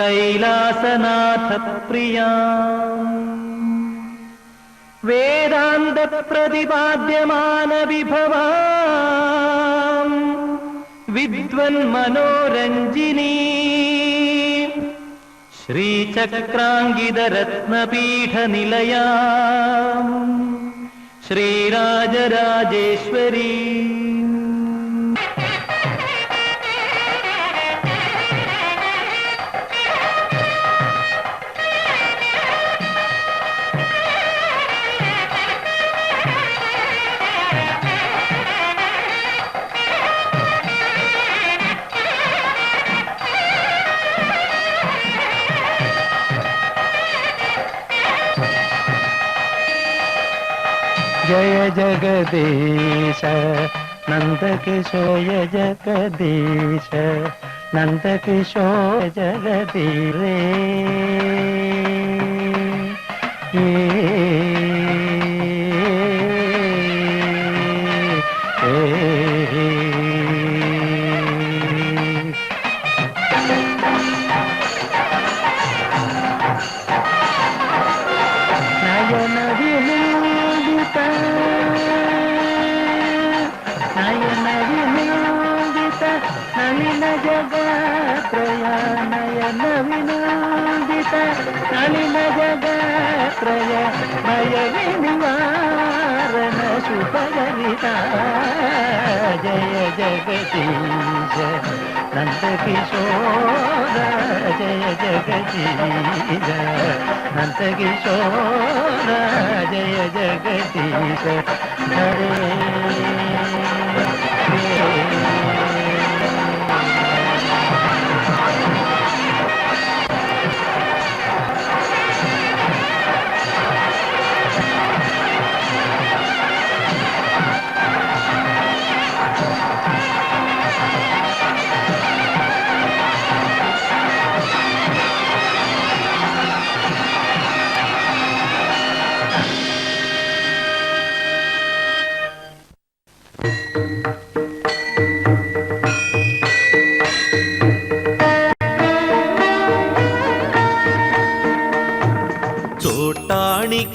कैलासनाथ प्रिया वेदांत प्रतिपाद्यमान विभवा विद्वन् मनोरंजिनी श्रीचक्रांगिद रत्नपीठ निलया श्रीराजराजेश्वरी जय जगदीश नंदकिशोर जगदीश नंदकिशोर जगदीरे नलिन जगत्रय नयन विनोदित नलिन जगत्रय भय निवारण सुभगविता जय जगदीश नंदकिशोर जय जगदीश नंदकिशोर जय जगदीश हरे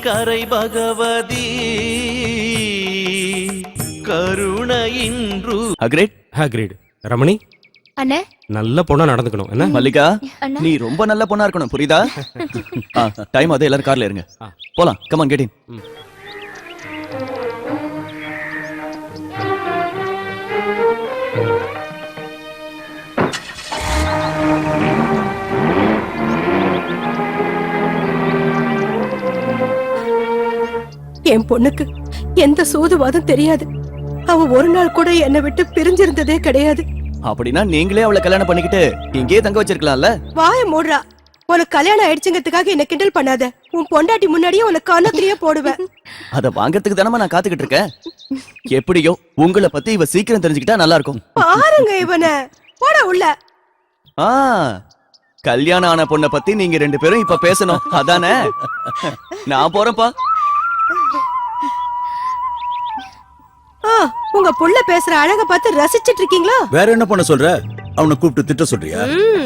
கரை பகவதி கருணையின்று அக்ரேட் ரமணி அண்ணே நல்ல பொண்ணா நடந்துக்கணும் என்ன மல்லிகா நீ ரொம்ப நல்ல பொண்ணா இருக்கணும் புரியுதா டைம் அதே எல்லாரும் கார்ல இருங்க போலாம் கம் ஆன் கெட் இன் என் பொண்ணுக்கு எந்த சூதுவாதம் தெரியாது. அவ ஒரு நாள் கூட என்னை விட்டு பிரிஞ்சிருந்ததே கிடையாது. அப்படின்னா நீங்களே அவளை கல்யாணம் பண்ணிக்கிட்டு இங்கேயே தங்க வச்சிருக்கலாம்ல. வாய மூடுறா. உனக்கு கல்யாணம் ஆயிடுச்சுங்கிறதுக்காக என்ன கிண்டல் பண்ணாத. உன் பொண்டாட்டி முன்னாடியே உனக்கு கண்ணத்திலேயே போடுவேன். அத வாங்கறதுக்கு தானமா நான் காத்துக்கிட்டு இருக்கேன். எப்படியோ உங்களை பத்தி இவ சீக்கிரம் தெரிஞ்சுக்கிட்டா நல்லா இருக்கும். பாருங்க இவனை. போட உள்ள. கல்யாணம் ஆன பொண்ணை பத்தி நீங்க ரெண்டு பேரும் இப்ப பேசணும் அதானே? நான் போறேன்ப்பா. உங்க புள்ள பேசுற அழக பார்த்து ரசிச்சிட்டு இருக்கீங்களா? வேற என்ன பண்ண சொல்ற? அவனை கூப்பிட்டு திட்ட சொல்றியா?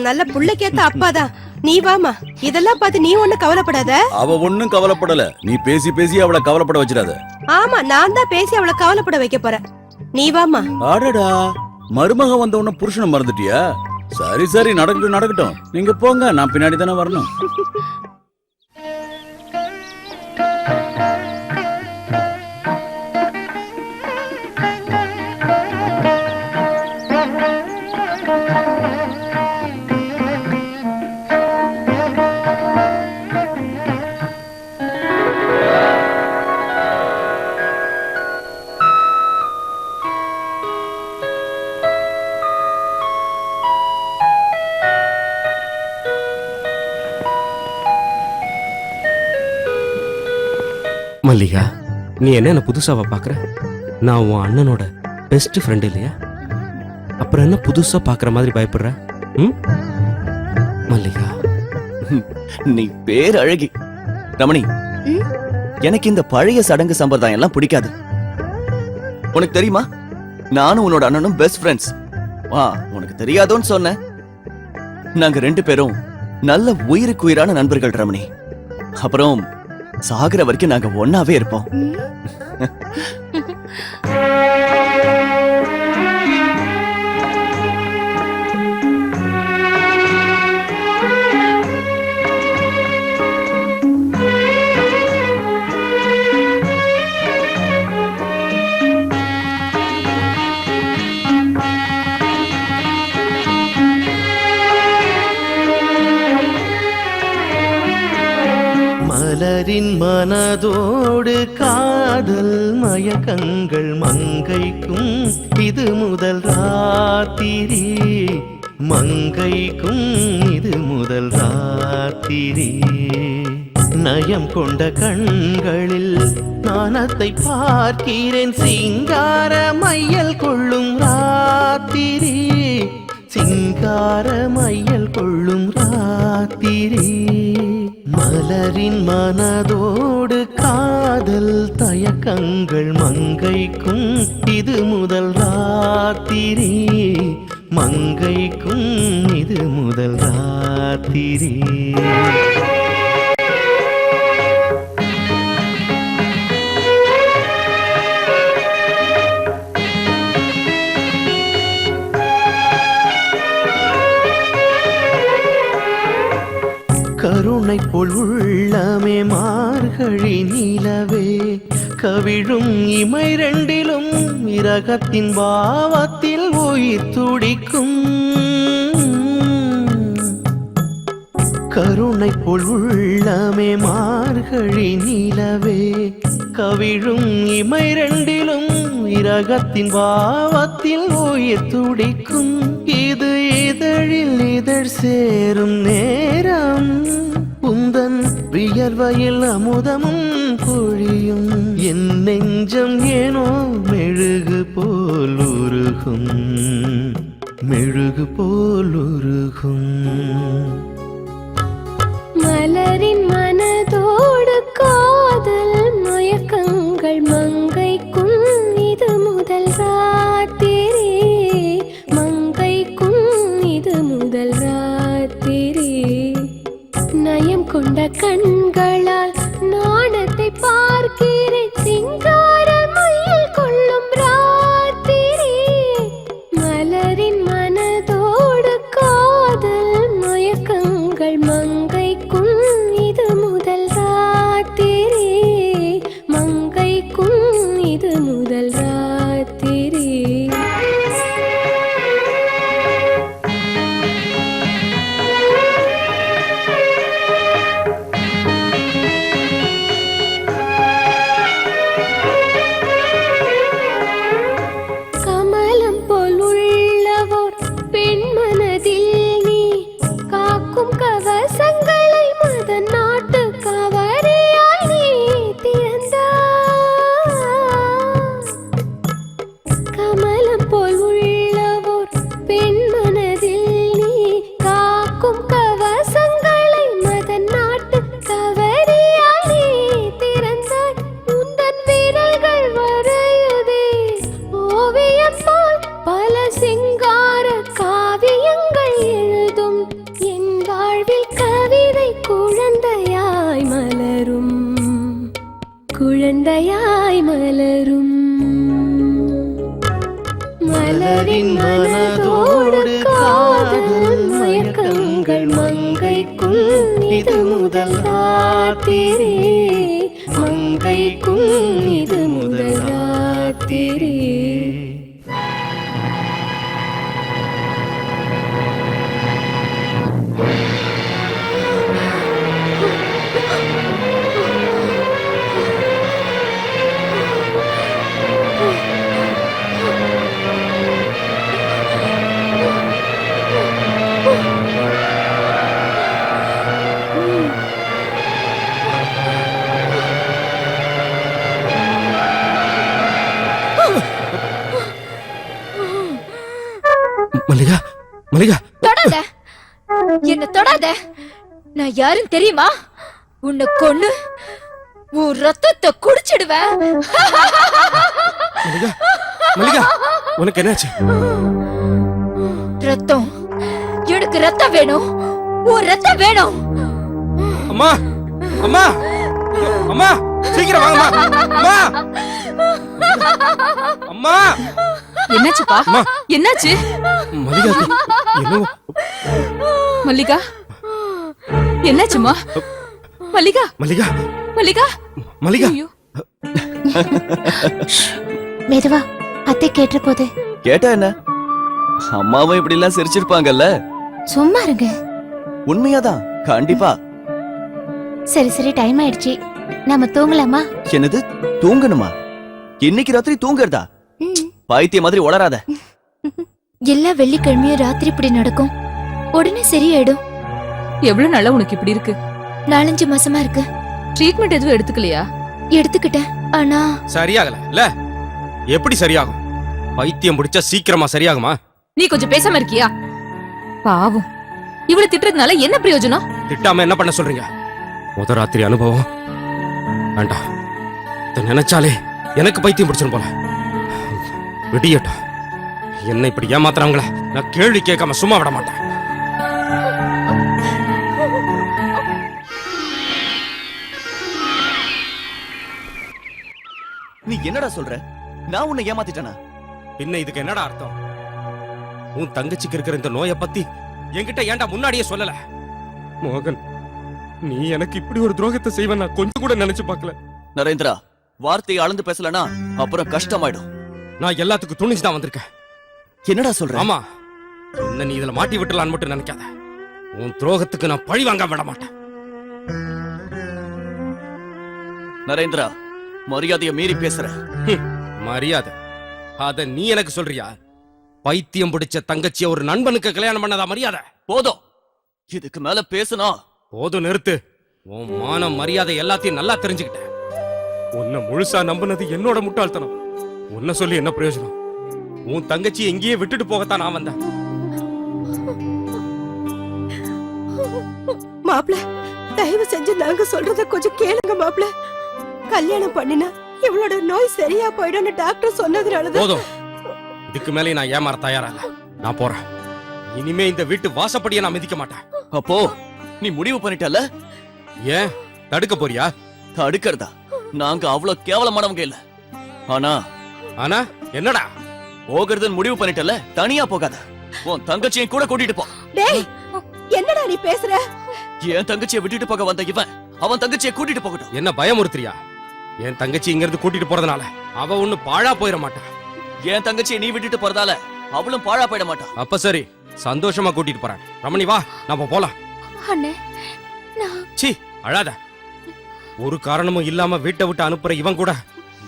நல்ல புள்ளைக்கேத்த அப்பாதான். நீ வாமா. இதெல்லாம் பார்த்து நீ ஒண்ணு கவலைப்படாத. அவ ஒண்ணும் கவலைப்படல. நீ பேசி பேசி அவளை கவலைப்பட வச்சிடாத. ஆமா, நான் தான் பேசி அவளை கவலைப்பட வைக்க போறேன். நீ வாமா. ஆடடா, மருமக வந்த உடனே புருஷனை மறந்துட்டியா? சரி சரி, நடக்கட்டும். நீங்க போங்க, நான் பின்னாடி தானே வரணும். மல்லிகா, நீ என்ன புதுசாவா பாக்குற? நான் உன் அண்ணனோட பெஸ்ட் ஃப்ரெண்ட் இல்லையா? அப்புறம் என்ன புதுசா பாக்குற மாதிரி பயப்படுற? மல்லிகா, நீ பேர் அழகி. ரமணி, எனக்கு இந்த பழைய சடங்கு சம்பிரதாயம் எல்லாம் பிடிக்காது. உனக்கு தெரியுமா, நானும் உன்னோட அண்ணனும் பெஸ்ட் ஃப்ரெண்ட்ஸ். உனக்கு தெரியாதோன்னு சொன்ன. நாங்க ரெண்டு பேரும் நல்ல உயிருக்கு உயிரான நண்பர்கள் ரமணி. அப்புறம் சாகுற வரைக்கும் நாங்க ஒன்னாவே இருப்போம். மலரின் மனதோடு காதல் மயக்கங்கள் மங்கைக்கும் இது முதல் ராத்திரி, மங்கைக்கும் இது முதல் ராத்திரி. நயம் கொண்ட கண்களில் நாணத்தை பார்க்கிறேன், சிங்கார மையல் கொள்ளும் ராத்திரி, சிங்கார மையல் கொள்ளும் ராத்திரி. மலரின் மனதோடு காதல் தயக்கங்கள் மங்கைக்கும் இது முதல் ராத்திரி, மங்கைக்கும் இது முதல் ராத்திரி. கருணை போல் உள்ளமே மார்கழி நிலவே, கவிழும் இமை ரெண்டிலும் இரகத்தின் பாவத்தில் உயிர் துடிக்கும். கருணை போல் உள்ளமே மார்கழி நிலவே, கவிழும் இமை ரெண்டிலும் இரகத்தின் பாவத்தில் உயிர் துடிக்கும். இது இதழில் இதழ் சேரும் நேரம், உந்தன் வியர்வையில் அமுதமும் பொழியும். என் நெஞ்சம் ஏனோ மெழுகு போல் உருகும், மெழுகு போல் உருகும். மலரின் மனதோடு காதல் மயக்கங்கள் மங்கைக்கும் இது முதல் ராத்திரி, மங்கைக்கும் இது முதல் ராத்திரி. நயம் கொண்ட கண்களால் நாணத்தை பார்க்கிறேன், சிங்கார மையில் கொள்ளும் ராத்திரி. மலரின் மனதோடு காதல் மயக்கங்கள் மங்கைக்கும் இது முதல் ராத்திரி, மங்கைக்கும் இது முதல் ராத்திரி. கமலம் போல் உள்ளவோர் பெண் மனதில் நீ காக்கும் கவசங்களை மத நாட்டு கவரியாய் நீ திறந்தாய். கமலம் போல் உள்ளவோர் பெண் மனதில் நீ காக்கும் கவசங்களை மத நாட்டு கவரியாய் நீ திறந்தாய். உந்தன் விரல்கள் வரையுதே ஓவியம் போல் பல சிங்கார காவியங்கள் எழுதும். என் வாழ்வில் கவிதை குழந்தையாய் மலரும், குழந்தையாய் மலரும். மலரின் மனதோடு காதல் மயக்கங்கள் மங்கைக்கும் இது முதல் ராத்திரி, மங்கைக்கும் இது முதல் ராத்திரி. மல்லிகா, மல்லிகா, தொடாத, என்ன தொடாத. நான் யாருன்னு தெரியுமா? உன்னை கொன்னு உன் ரத்தத்தை குடிச்சிடுவேன். மல்லிகா, மல்லிகா, உனக்கு என்னாச்சு? ரத்தம், எனக்கு ரத்தம் வேணும். உன் ரத்தம் வேணும். அம்மா அம்மா அம்மா சீக்கிரம் வாங்கம்மா. அம்மா அம்மா என்னாச்சுப்பா? அம்மா. என்னாச்சு? மல்லிகா என்னவோ மல்லிகா என்னாச்சுமா? மல்லிகா மல்லிகா மல்லிகா மல்லிகா ஐயோ. மெதுவா அத்தை கேட்ட போது கேட்டா என்ன? அம்மாவும் இப்படி எல்லாம் சிரிச்சிருப்பாங்கல்ல. சும்மா இருங்க. உண்மையாதான், கண்டிப்பா. சரி சரி டைம் ஆயிடுச்சு, நாம தூங்கலாமா? என்னது, தூங்கணுமா? இன்னைக்கு ராத்திரி தூங்குறதா? பைத்திய மாதிரி உளராத. எல்லா வெள்ளிக்கிழமையும் ராத்திரி இப்படி நடக்கும். உடனே சரியாயிடும். எவ்வளவு நாளா உனக்கு இப்படி இருக்கு? 4-5 மாசமா இருக்கு. ட்ரீட்மெண்ட் எதுவும் எடுத்துக்கலையா? எடுத்துக்கிட்டேன். ஆனா சரியாகல இல்ல? எப்படி சரியாகும்? பைத்தியம் பிடிச்சா சீக்கிரமா சரியாகுமா? நீ கொஞ்சம் பேசாம இருக்கியா? பாவம், இவ்வளவு திட்டுறதுனால என்ன பிரயோஜனம்? திட்டாம என்ன பண்ண சொல்றீங்க? முத ராத்திரி அனுபவம் வேண்டாம். இதை நினைச்சாலே எனக்கு பைத்தியம் பிடிச்சிரும் போல. விடியட்டும். என்ன இப்படி ஏமாத்துறாங்களே, நான் கேள்வி கேட்காம சும்மா விட மாட்டேன். நீ என்னடா சொல்ற? நான் உன்னை ஏமாத்திட்டேனா? பின்ன இதுக்கு என்னடா அர்த்தம்? உன் தங்கச்சிக்கு இருக்கிற இந்த நோயை பத்தி என்கிட்ட ஏன்டா முன்னாடியே சொல்லல? மோகன், நீ எனக்கு இப்படி ஒரு துரோகத்தை செய்வேன் நான் கொஞ்சம் கூட நினைச்சு பார்க்கல. நரேந்திரா, வார்த்தையை அளந்து பேசலனா அப்புறம் கஷ்டமாயிடும். நான் எல்லாத்துக்கும் துணிஞ்சு தான் வந்திருக்கேன். என்னடா சொல்ற? ஆமா, என்ன நீ இதுல மாட்டி விட்டுலான்னு மட்டும் நினைக்காத. உன் துரோகத்துக்கு நான் பழி வாங்க விட மாட்டேன். நரேந்திரா, மரியாதையை மீறி பேசுற. மரியாதை அத நீ எனக்கு சொல்றியா? பைத்தியம் பிடிச்ச தங்கச்சிய ஒரு நண்பனுக்கு கல்யாணம் பண்ணதா மரியாதை? போதும், இதுக்கு மேல பேசுனா போதும், நிறுத்து. உன் மானம் மரியாதை எல்லாத்தையும் நல்லா தெரிஞ்சுக்கிட்டேன். உன்னை முழுசா நம்பினது என்னோட முட்டாள்தனம். உன்னை சொல்லி என்ன பிரயோஜனம்? உன் தங்கச்சி எங்கேயே விட்டுட்டு போகத்தான் நான் வந்தேன். மாப்பிள, தயவு செஞ்சு நாங்க சொல்றத கொஞ்சம் கேளுங்க மாப்பிள. கல்யாணம் பண்ணினா இவளோட நோய் சரியா போயிடும்னு டாக்டர் சொன்னதுனாலதான். போதும், இதுக்கு மேலே நான் ஏமாற தயாரா இல்ல. நான் போறேன். இனிமே இந்த வீட்டு வாசப்படியை நான் மிதிக்க மாட்டேன். அப்போ நீ முடிவு பண்ணிட்டல? ஏன் தடுக்க போறியா? தடுக்கிறதா? நாங்க அவ்வளவு கேவலமானவங்க இல்ல. ஆனா ஆனா என்னடா? போகிறதுன்னு முடிவு பண்ணிட்டல, தனியா போகாத. உன் தங்கச்சியை கூட கூட்டிட்டு போ. டேய், என்னடா நீ பேசுற? என் தங்கச்சியை விட்டுட்டு போக வந்த இவன் அவன் தங்கச்சியை கூட்டிட்டு போகட்டும். என்ன பயமுறுத்துறியா? என் தங்கச்சி இங்க இருந்து கூட்டிட்டு போறதுனால அவ ஒண்ணு பாழா போயிட மாட்டா. என் தங்கச்சியை நீ விட்டுட்டு போறதால அவளும் பாழா போயிட மாட்டான். அப்ப சரி, சந்தோஷமா கூட்டிட்டு போறேன். ரமணி வா, நாம போலாம். அண்ணே, நான் சீ, அழாத. ஒரு காரணமும் இல்லாம வீட்டை விட்டு அனுப்புற இவன் கூட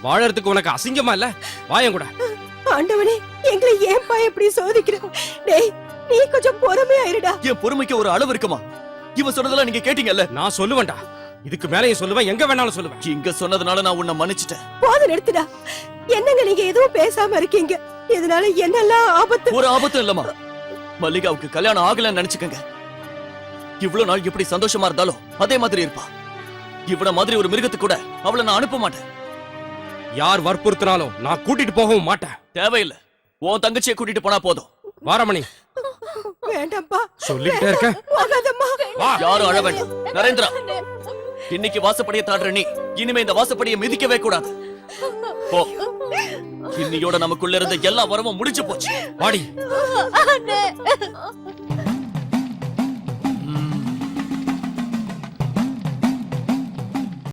வாழறதுக்கு உனக்கு அசிங்கமா இல்ல? வாயன் கூட. ஆண்டவனே, எங்களை ஏன்பா இப்படி சோதிக்கிற? டேய், நீ கொஞ்சம் பொறுமையா இருடா. என் பொறுமைக்கு ஒரு அளவு இருக்குமா? இவன் சொன்னதெல்லாம் நீங்க கேட்டீங்கல்ல? நான் சொல்லுவேன்டா. இதுக்கு மேலேயும் சொல்லுவேன், எங்க வேணாலும் சொல்லுவேன். இங்க சொன்னதுனால நான் உன்னை மன்னிச்சிட்டேன். போதும், நிறுத்துடா. என்னங்க நீங்க எதுவும் பேசாம இருக்கீங்க? இதனால என்னெல்லாம் ஆபத்து? ஒரு ஆபத்தும் இல்லமா. மல்லிகாவுக்கு கல்யாணம் ஆகலன்னு நினைச்சுக்கங்க. இவ்வளவு நாள் இப்படி சந்தோஷமா இருந்தாலும் அதே மாதிரி இருப்பா. இவன மாதிரி ஒரு மிருகத்துக்கு கூட அவளை நான் அனுப்ப மாட்டேன். யார் வற்புறுத்தினாலும் நான் கூட்டிட்டு போகவும் மாட்டேன். தேவையில்லை. உன் தங்கச்சியை கூட்டிட்டு போனா போதும். வாரமணி, வேண்டாம்ப்பா. சொல்லிக்கிட்டே இருக்க. போகாதம்மா. வா. யாரும் அழ வேண்டாம். நரேந்திரா, இன்னைக்கு வாசப்படியை தாடுற நீ இனிமே இந்த வாசப்படியை மிதிக்கவே கூடாது. போ. இன்னையோட நமக்குள்ள இருந்த எல்லா வரவும் முடிஞ்சு போச்சு. வாடி. அண்ணே.